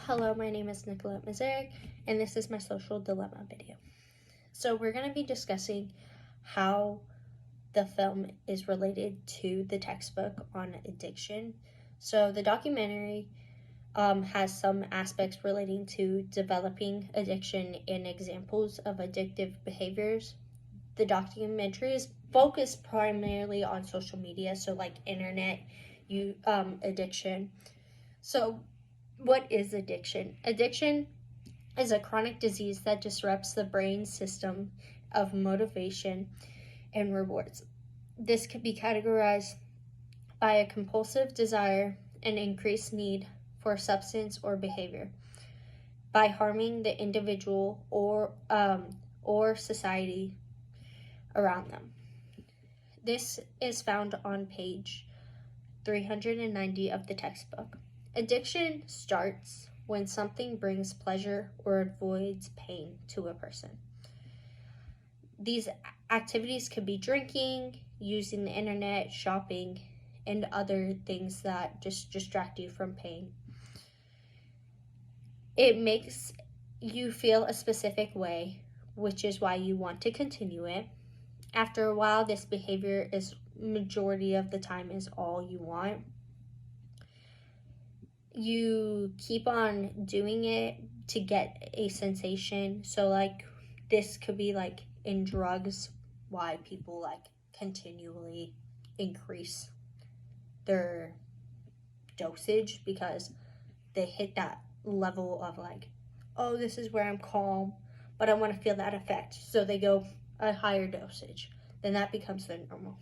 Hello, my name is Nicolette Mazarek, and this is my social dilemma video. So we're going to be discussing how the film is related to the textbook on addiction. So the documentary has some aspects relating to developing addiction and examples of addictive behaviors. The documentary is focused primarily on social media, so like internet addiction. So what is addiction? Addiction is a chronic disease that disrupts the brain system of motivation and rewards. This can be categorized by a compulsive desire and increased need for substance or behavior, by harming the individual or society around them. This is found on page 390 of the textbook. Addiction starts when something brings pleasure or avoids pain to a person. These activities could be drinking, using the internet, shopping, and other things that just distract you from pain. It makes you feel a specific way, which is why you want to continue it. After a while, this behavior is majority of the time is all you want. You keep on doing it to get a sensation. So like this could be like in drugs, why people like continually increase their dosage, because they hit that level of like, oh, this is where I'm calm, but I want to feel that effect. So they go a higher dosage. Then that becomes their normal.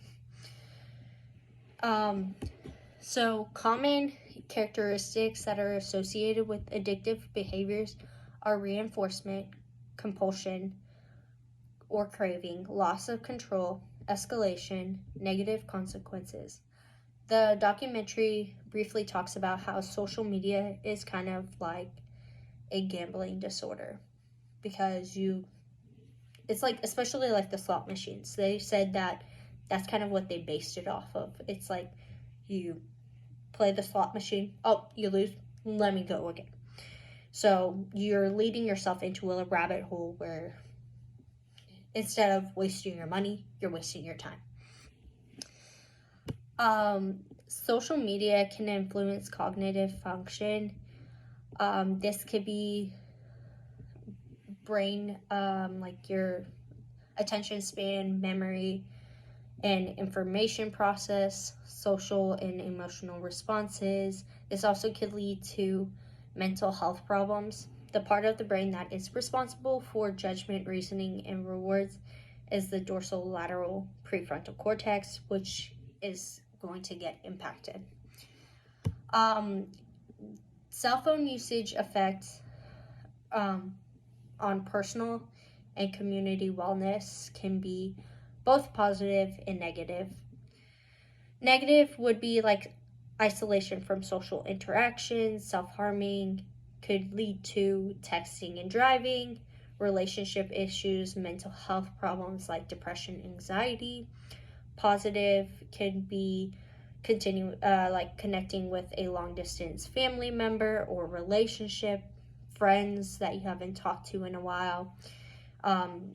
So common characteristics that are associated with addictive behaviors are reinforcement, compulsion or craving, loss of control, escalation, negative consequences. The documentary briefly talks about how social media is kind of like a gambling disorder, because it's like, especially like the slot machines, they said that that's kind of what they based it off of. It's like you play the slot machine, oh, you lose, let me go again. So you're leading yourself into a rabbit hole where instead of wasting your money, you're wasting your time. Social media can influence cognitive function. This could be brain, like your attention span, memory, and information process, social and emotional responses. This also could lead to mental health problems. The part of the brain that is responsible for judgment, reasoning, and rewards is the dorsolateral prefrontal cortex, which is going to get impacted. Cell phone usage affects on personal and community wellness can be both positive and negative. Negative would be like isolation from social interactions, self-harming, could lead to texting and driving, relationship issues, mental health problems like depression, anxiety. Positive can be like connecting with a long-distance family member or relationship, friends that you haven't talked to in a while.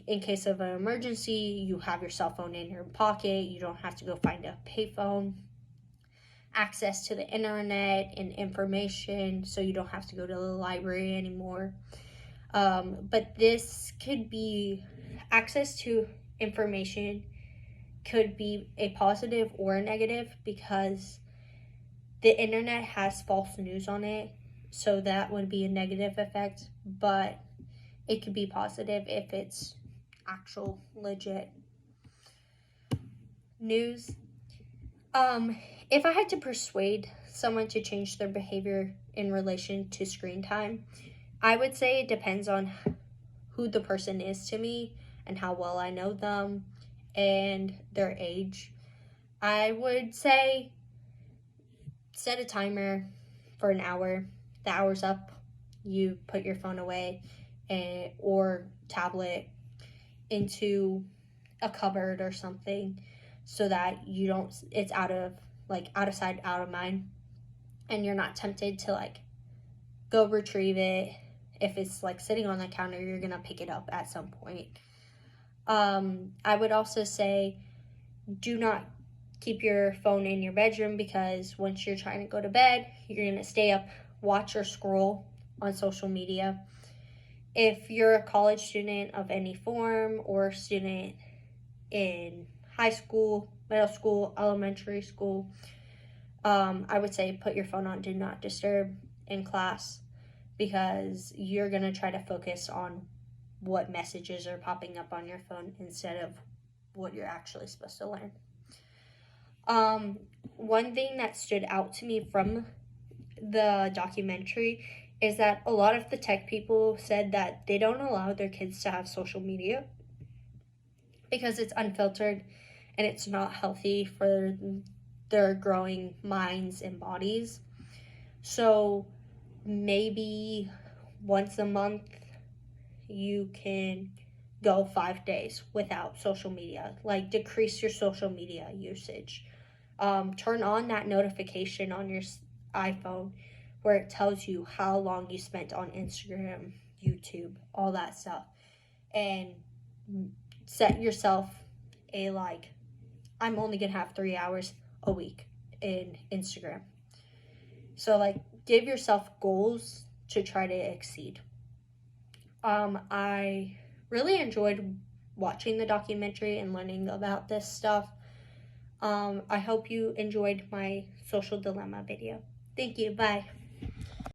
In case of an emergency, you have your cell phone in your pocket. You don't have to go find a payphone. Access to the internet and information, so you don't have to go to the library anymore. But this could be access to information could be a positive or a negative, because the internet has false news on it. So that would be a negative effect, but it could be positive if it's actual legit news. If I had to persuade someone to change their behavior in relation to screen time, I would say it depends on who the person is to me and how well I know them and their age. I would say set a timer for an hour. The hour's up, you put your phone away or tablet into a cupboard or something, so that you don't, it's out of sight, out of mind, and you're not tempted to like go retrieve it. If it's like sitting on the counter, you're gonna pick it up at some point. I would also say do not keep your phone in your bedroom, because once you're trying to go to bed, you're gonna stay up, watch or scroll on social media. If you're a college student of any form, or student in high school, middle school, elementary school, I would say put your phone on do not disturb in class, because you're going to try to focus on what messages are popping up on your phone instead of what you're actually supposed to learn. One thing that stood out to me from the documentary is that a lot of the tech people said that they don't allow their kids to have social media because it's unfiltered and it's not healthy for their growing minds and bodies. So maybe once a month you can go 5 days without social media. Like, decrease your social media usage. Turn on that notification on your iPhone where it tells you how long you spent on Instagram, YouTube, all that stuff. And set yourself a I'm only gonna have 3 hours a week in Instagram. So give yourself goals to try to exceed. I really enjoyed watching the documentary and learning about this stuff. I hope you enjoyed my social dilemma video. Thank you. Bye.